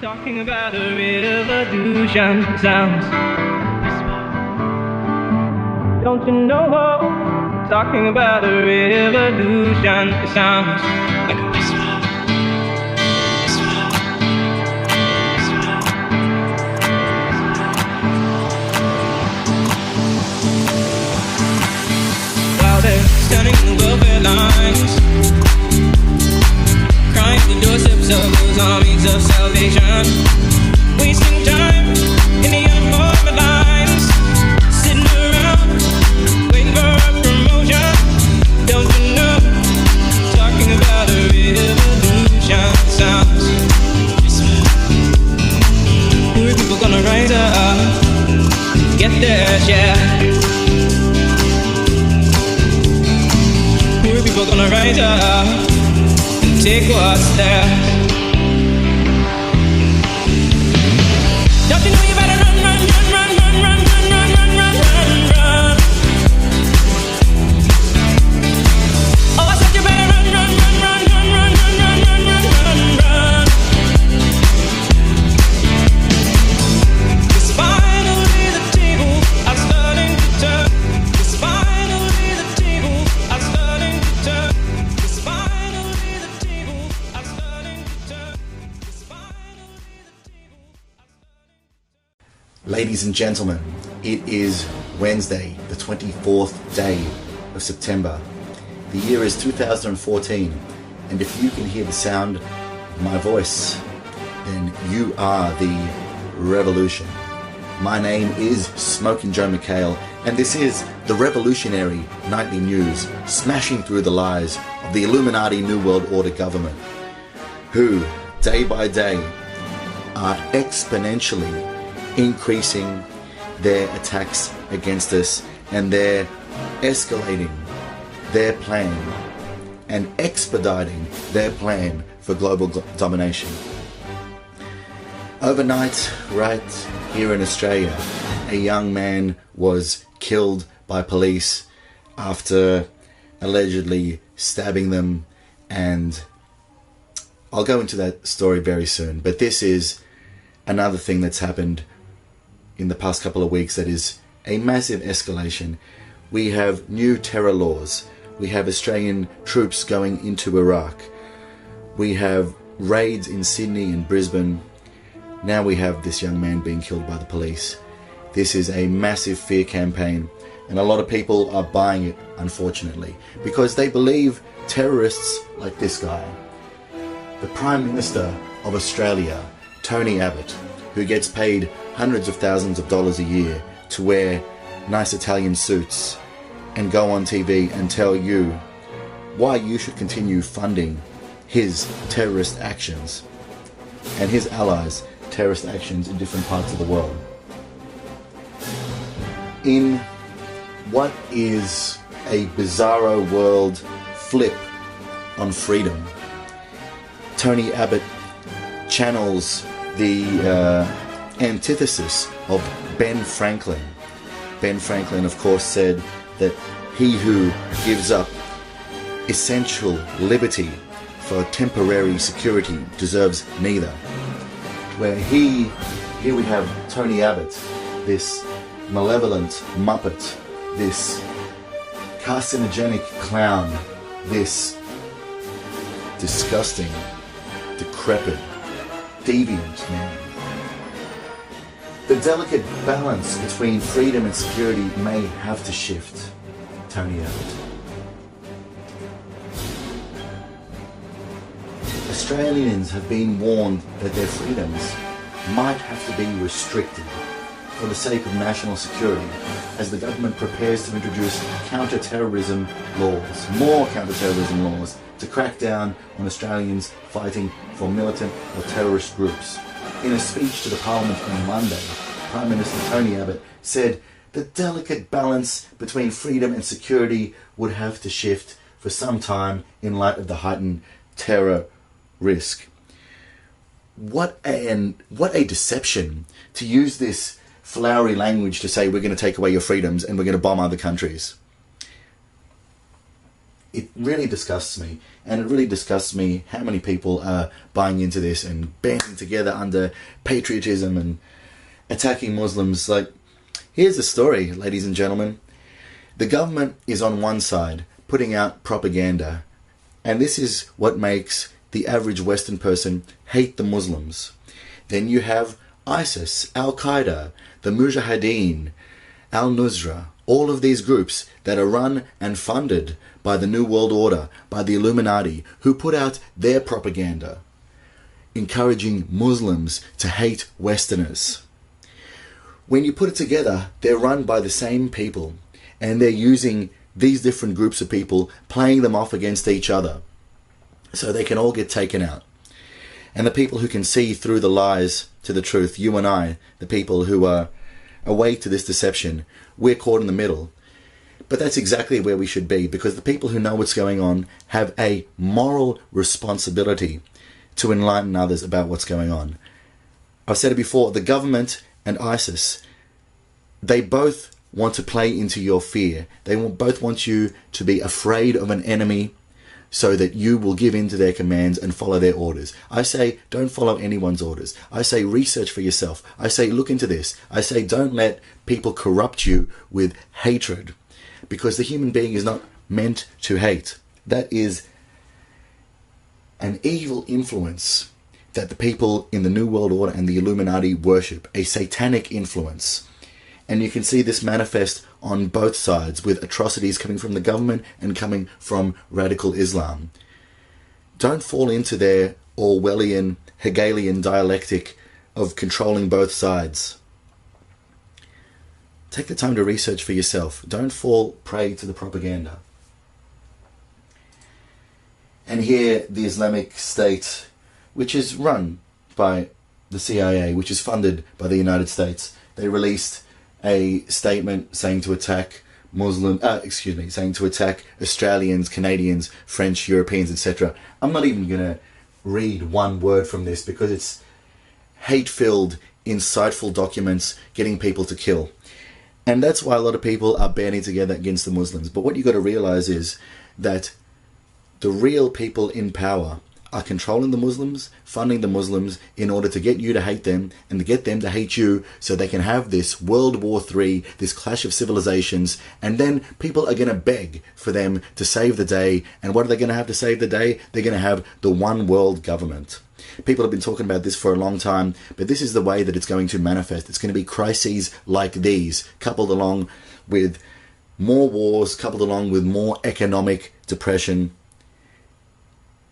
Talking about a revolution sounds. Don't you know? Talking about a revolution, it sounds like a whisper. While they're standing in the welfare lines, crying the doorsteps of those armies of salvation, wasting time in the uniformed lines, sitting around waiting for a promotion. Don't you know? Talking about a revolution sounds. Who are people gonna rise up and get their share? Who are people gonna rise up? Take what's there. Don't you know you better run, run, run, run, run, run, run, run, run, run, run, run. Oh, I said you better run, run, run, run, run, run, run, run, run, run, run. Cause finally the table are starting to turn. Cause finally the table are starting to turn. Cause finally the table are starting to turn. Cause finally the table are starting. Ladies and gentlemen, it is Wednesday, the 24th day of September. The year is 2014, and if you can hear the sound of my voice, then you are the revolution. My name is Smokin Joe Mekhael, and this is the revolutionary nightly news, smashing through the lies of the Illuminati New World Order government, who, day by day, are exponentially increasing their attacks against us, and they're escalating their plan and expediting their plan for global domination. Overnight, right here in Australia, a young man was killed by police after allegedly stabbing them, and I'll go into that story very soon. But this is another thing that's happened in the past couple of weeks that is a massive escalation. We have new terror laws. We have Australian troops going into Iraq. We have raids in Sydney and Brisbane. Now we have this young man being killed by the police. This is a massive fear campaign, and a lot of people are buying it, unfortunately, because they believe terrorists like this guy, the Prime Minister of Australia, Tony Abbott, who gets paid hundreds of thousands of dollars a year to wear nice Italian suits and go on TV and tell you why you should continue funding his terrorist actions and his allies' terrorist actions in different parts of the world. In what is a bizarro world flip on freedom, Tony Abbott channels the antithesis of Ben Franklin. Ben Franklin, of course, said that he who gives up essential liberty for temporary security deserves neither. Where here we have Tony Abbott, this malevolent muppet, this carcinogenic clown, this disgusting, decrepit, deviant man. The delicate balance between freedom and security may have to shift, Tony Abbott. Australians have been warned that their freedoms might have to be restricted for the sake of national security as the government prepares to introduce counter-terrorism laws, more counter-terrorism laws, to crack down on Australians fighting for militant or terrorist groups. In a speech to the Parliament on Monday, Prime Minister Tony Abbott said the delicate balance between freedom and security would have to shift for some time in light of the heightened terror risk. What a deception to use this flowery language to say we're going to take away your freedoms and we're going to bomb other countries. it really disgusts me. And it really disgusts me how many people are buying into this and banding together under patriotism and attacking Muslims. Like, here's the story, ladies and gentlemen. The government is on one side putting out propaganda, and this is what makes the average Western person hate the Muslims. Then you have ISIS, Al-Qaeda, the Mujahideen, Al-Nusra, all of these groups that are run and funded by the New World Order, by the Illuminati, who put out their propaganda, encouraging Muslims to hate Westerners. When you put it together, they're run by the same people, and they're using these different groups of people, playing them off against each other, so they can all get taken out. And the people who can see through the lies to the truth, you and I, the people who are awake to this deception, we're caught in the middle. But that's exactly where we should be, because the people who know what's going on have a moral responsibility to enlighten others about what's going on. I've said it before, the government and ISIS, they both want to play into your fear. They both want you to be afraid of an enemy so that you will give in to their commands and follow their orders. I say, don't follow anyone's orders. I say, research for yourself. I say, look into this. I say, don't let people corrupt you with hatred, because the human being is not meant to hate. That is an evil influence that the people in the New World Order and the Illuminati worship, a satanic influence. And you can see this manifest on both sides, with atrocities coming from the government and coming from radical Islam. Don't fall into their Orwellian, Hegelian dialectic of controlling both sides. Take the time to research for yourself. Don't fall prey to the propaganda. And here, the Islamic State, which is run by the CIA, which is funded by the United States, they released a statement saying to attack saying to attack Australians, Canadians, French, Europeans, etc. I'm not even going to read one word from this, because it's hate-filled, insightful documents getting people to kill. And that's why a lot of people are banding together against the Muslims. But what you've got to realize is that the real people in power are controlling the Muslims, funding the Muslims in order to get you to hate them and to get them to hate you, so they can have this World War III, this clash of civilizations, and then people are going to beg for them to save the day. And what are they going to have to save the day? They're going to have the one world government. People have been talking about this for a long time, but this is the way that it's going to manifest. It's going to be crises like these, coupled along with more wars, coupled along with more economic depression.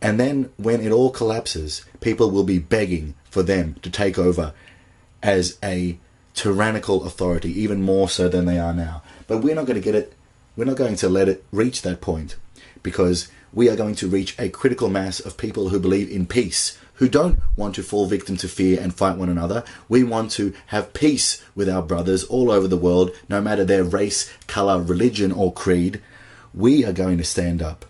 And then when it all collapses, people will be begging for them to take over as a tyrannical authority, even more so than they are now. But we're not going to get it. We're not going to let it reach that point, because we are going to reach a critical mass of people who believe in peace, who don't want to fall victim to fear and fight one another. We want to have peace with our brothers all over the world, no matter their race, color, religion, or creed. We are going to stand up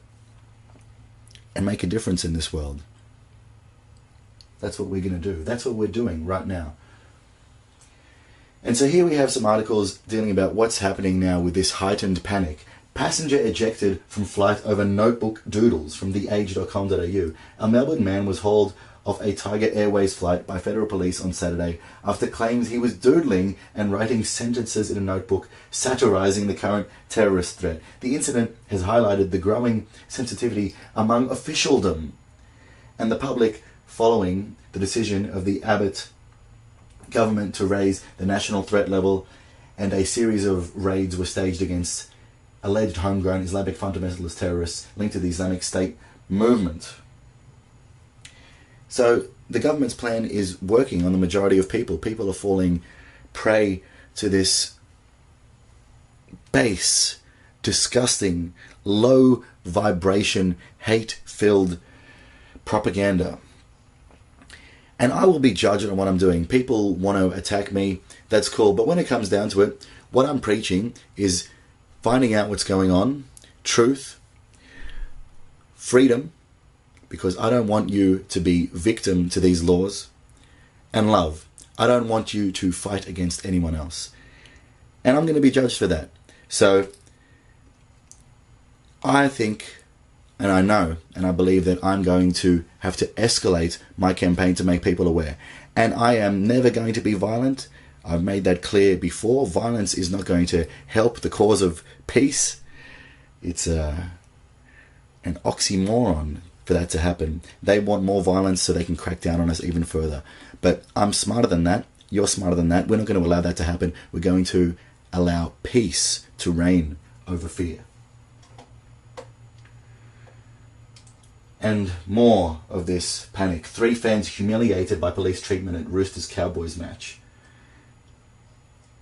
and make a difference in this world. That's what we're going to do. That's what we're doing right now. And so here we have some articles dealing about what's happening now with this heightened panic. Passenger ejected from flight over notebook doodles, from theage.com.au. A Melbourne man was hauled off a Tiger Airways flight by federal police on Saturday after claims he was doodling and writing sentences in a notebook satirising the current terrorist threat. The incident has highlighted the growing sensitivity among officialdom and the public following the decision of the Abbott government to raise the national threat level, and a series of raids were staged against alleged homegrown Islamic fundamentalist terrorists linked to the Islamic State movement. So the government's plan is working on the majority of people. People are falling prey to this base, disgusting, low vibration, hate-filled propaganda. And I will be judged on what I'm doing. People want to attack me, that's cool. But when it comes down to it, what I'm preaching is finding out what's going on, truth, freedom, because I don't want you to be victim to these laws, and love. I don't want you to fight against anyone else. And I'm going to be judged for that. So I think And I know, and I believe that I'm going to have to escalate my campaign to make people aware. And I am never going to be violent. I've made that clear before. Violence is not going to help the cause of peace. It's an oxymoron for that to happen. They want more violence so they can crack down on us even further. But I'm smarter than that. You're smarter than that. We're not going to allow that to happen. We're going to allow peace to reign over fear. And more of this panic. 3 fans humiliated by police treatment at Roosters-Cowboys match.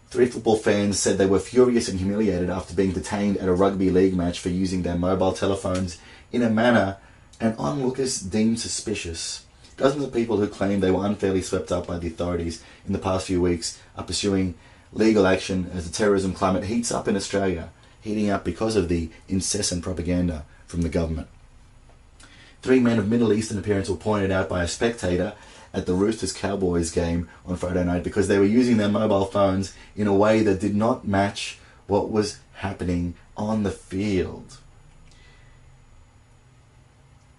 3 football fans said they were furious and humiliated after being detained at a rugby league match for using their mobile telephones in a manner and onlookers deemed suspicious. Dozens of people who claim they were unfairly swept up by the authorities in the past few weeks are pursuing legal action as the terrorism climate heats up in Australia, heating up because of the incessant propaganda from the government. 3 men of Middle Eastern appearance were pointed out by a spectator at the Roosters-Cowboys game on Friday night because they were using their mobile phones in a way that did not match what was happening on the field.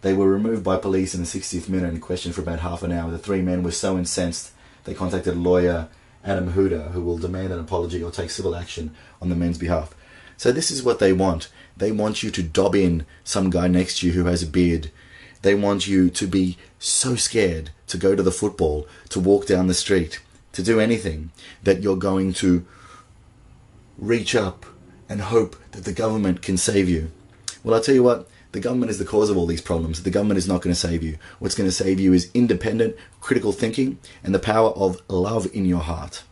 They were removed by police in the 60th minute and questioned for about half an hour. The 3 men were so incensed they contacted lawyer Adam Huda, who will demand an apology or take civil action on the men's behalf. So this is what they want. They want you to dob in some guy next to you who has a beard. They want you to be so scared to go to the football, to walk down the street, to do anything, that you're going to reach up and hope that the government can save you. Well, I'll tell you what, the government is the cause of all these problems. The government is not going to save you. What's going to save you is independent, critical thinking and the power of love in your heart.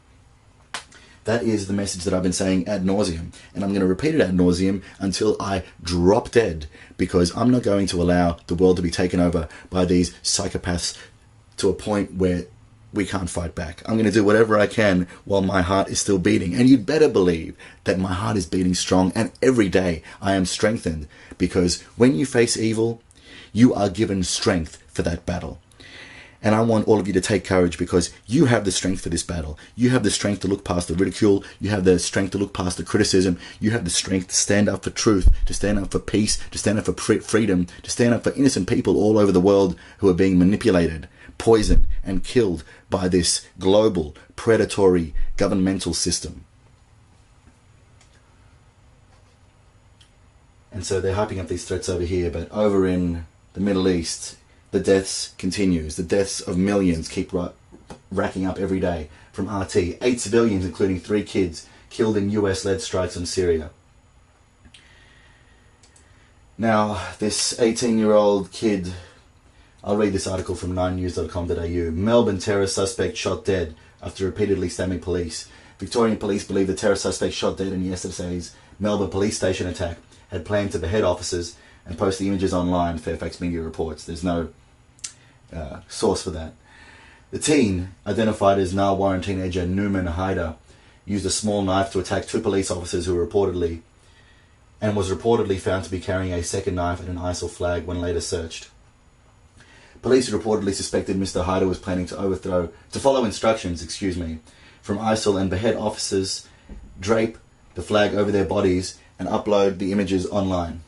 That is the message that I've been saying ad nauseum, and I'm going to repeat it ad nauseum until I drop dead, because I'm not going to allow the world to be taken over by these psychopaths to a point where we can't fight back. I'm going to do whatever I can while my heart is still beating, and you'd better believe that my heart is beating strong, and every day I am strengthened, because when you face evil, you are given strength for that battle. And I want all of you to take courage, because you have the strength for this battle. You have the strength to look past the ridicule. You have the strength to look past the criticism. You have the strength to stand up for truth, to stand up for peace, to stand up for freedom, to stand up for innocent people all over the world who are being manipulated, poisoned, and killed by this global, predatory, governmental system. And so they're hyping up these threats over here, but over in the Middle East, the deaths continues. The deaths of millions keep racking up every day. From RT, 8 civilians, including 3 kids, killed in US-led strikes on Syria. Now, this 18-year-old kid, I'll read this article from 9news.com.au. Melbourne terror suspect shot dead after repeatedly stabbing police. Victorian police believe the terror suspect shot dead in yesterday's Melbourne police station attack had planned to behead officers and post the images online, Fairfax Media reports. There's no source for that. The teen, identified as Narwarren teenager Newman Haider, used a small knife to attack 2 police officers who was reportedly found to be carrying a second knife and an ISIL flag when later searched. Police reportedly suspected Mr. Haider was planning to follow instructions, from ISIL and behead officers, drape the flag over their bodies and upload the images online.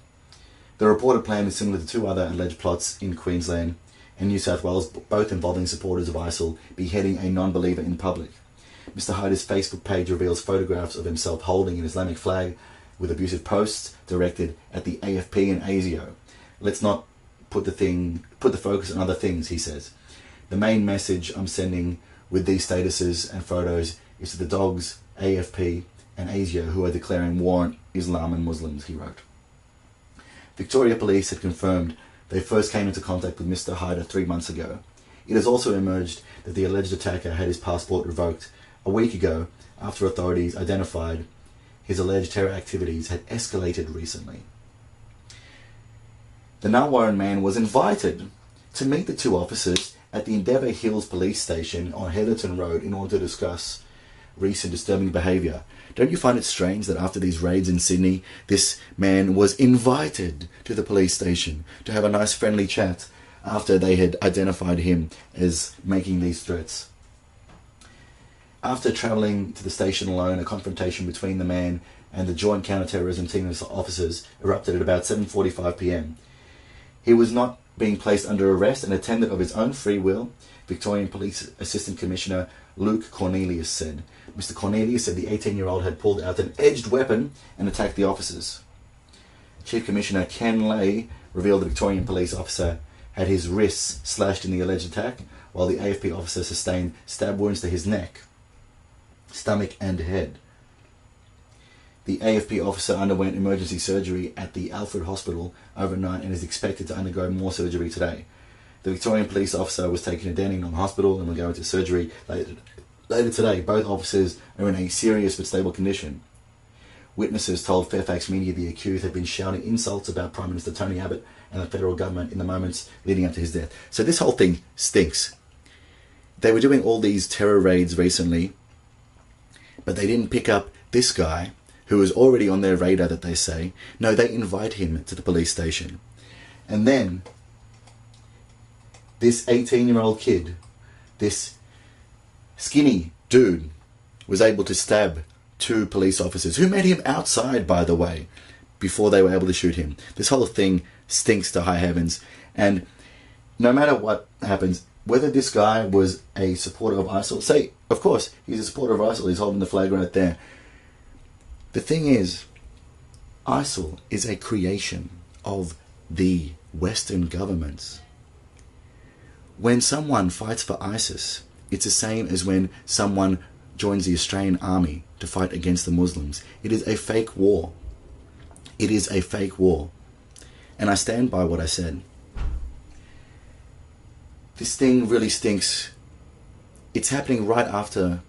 The reported plan is similar to 2 other alleged plots in Queensland and New South Wales, both involving supporters of ISIL beheading a non-believer in public. Mr. Haider's Facebook page reveals photographs of himself holding an Islamic flag with abusive posts directed at the AFP and ASIO. Let's not put the focus on other things, he says. The main message I'm sending with these statuses and photos is to the dogs, AFP and ASIO, who are declaring war on Islam and Muslims, he wrote. Victoria Police had confirmed they first came into contact with Mr. Haider 3 months ago. It has also emerged that the alleged attacker had his passport revoked a week ago after authorities identified his alleged terror activities had escalated recently. The Narwarren man was invited to meet the 2 officers at the Endeavour Hills police station on Heatherton Road in order to discuss recent disturbing behaviour. Don't you find it strange that after these raids in Sydney, this man was invited to the police station to have a nice friendly chat after they had identified him as making these threats? After travelling to the station alone, a confrontation between the man and the joint counter-terrorism team of officers erupted at about 7:45 p.m. He was not being placed under arrest and attended of his own free will, Victorian Police Assistant Commissioner Luke Cornelius said. Mr. Cornelius said the 18-year-old had pulled out an edged weapon and attacked the officers. Chief Commissioner Ken Lay revealed the Victorian police officer had his wrists slashed in the alleged attack, while the AFP officer sustained stab wounds to his neck, stomach and head. The AFP officer underwent emergency surgery at the Alfred Hospital overnight and is expected to undergo more surgery today. The Victorian police officer was taken to Dandenong Hospital and will go into surgery later today. Both officers are in a serious but stable condition. Witnesses told Fairfax Media the accused had been shouting insults about Prime Minister Tony Abbott and the federal government in the moments leading up to his death. So this whole thing stinks. They were doing all these terror raids recently, but they didn't pick up this guy who was already on their radar, that they say. No, they invite him to the police station. And then this 18-year-old kid, this skinny dude, was able to stab 2 police officers, who met him outside, by the way, before they were able to shoot him. This whole thing stinks to high heavens. And no matter what happens, whether this guy was a supporter of ISIL, say, of course, he's a supporter of ISIL, he's holding the flag right there. The thing is, ISIL is a creation of the Western governments. When someone fights for ISIS, it's the same as when someone joins the Australian army to fight against the Muslims. It is a fake war. It is a fake war. And I stand by what I said. This thing really stinks. It's happening right after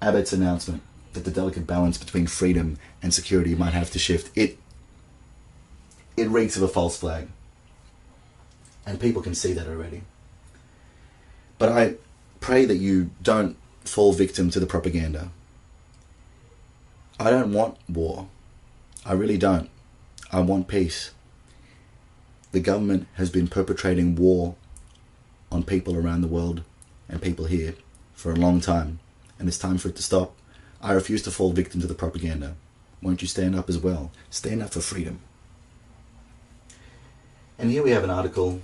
Abbott's announcement that the delicate balance between freedom and security might have to shift. It reeks of a false flag. And people can see that already. But I pray that you don't fall victim to the propaganda. I don't want war. I really don't. I want peace. The government has been perpetrating war on people around the world and people here for a long time, and it's time for it to stop. I refuse to fall victim to the propaganda. Won't you stand up as well? Stand up for freedom. And here we have an article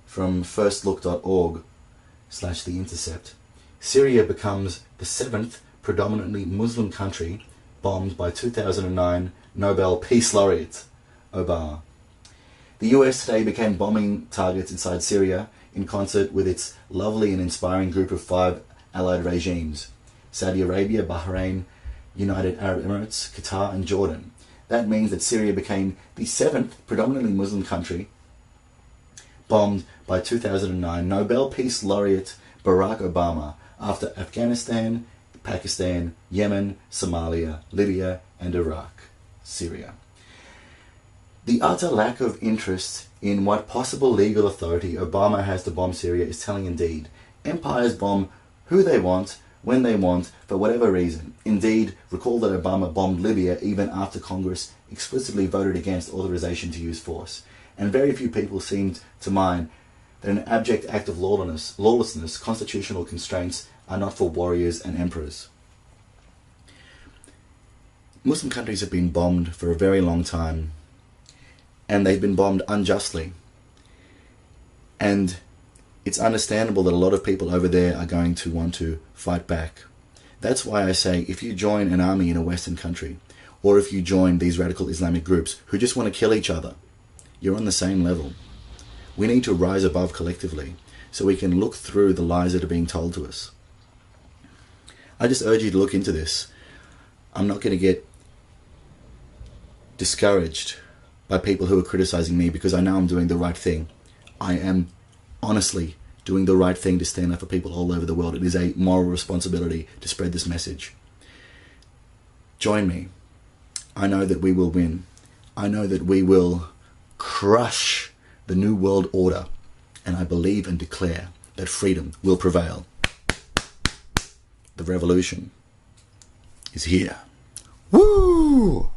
from firstlook.org/The Intercept. Syria becomes the 7th predominantly Muslim country bombed by 2009 Nobel Peace Laureate Obama. The US today began bombing targets inside Syria in concert with its lovely and inspiring group of 5 allied regimes: Saudi Arabia, Bahrain, United Arab Emirates, Qatar and Jordan. That means that Syria became the 7th predominantly Muslim country bombed by 2009 Nobel Peace Laureate Barack Obama, after Afghanistan, Pakistan, Yemen, Somalia, Libya and Iraq. Syria. The utter lack of interest in what possible legal authority Obama has to bomb Syria is telling indeed. Empires bomb who they want, when they want, for whatever reason. Indeed, recall that Obama bombed Libya even after Congress explicitly voted against authorization to use force. And very few people seemed to mind that an abject act of lawlessness, constitutional constraints are not for warriors and emperors. Muslim countries have been bombed for a very long time, and they've been bombed unjustly. And it's understandable that a lot of people over there are going to want to fight back. That's why I say, if you join an army in a Western country, or if you join these radical Islamic groups who just want to kill each other, you're on the same level. We need to rise above collectively so we can look through the lies that are being told to us. I just urge you to look into this. I'm not going to get discouraged by people who are criticizing me because I know I'm doing the right thing. I am honestly doing the right thing to stand up for people all over the world. It is a moral responsibility to spread this message. Join me. I know that we will win. I know that we will crush the New World Order, and I believe and declare that freedom will prevail. The revolution is here. Woo!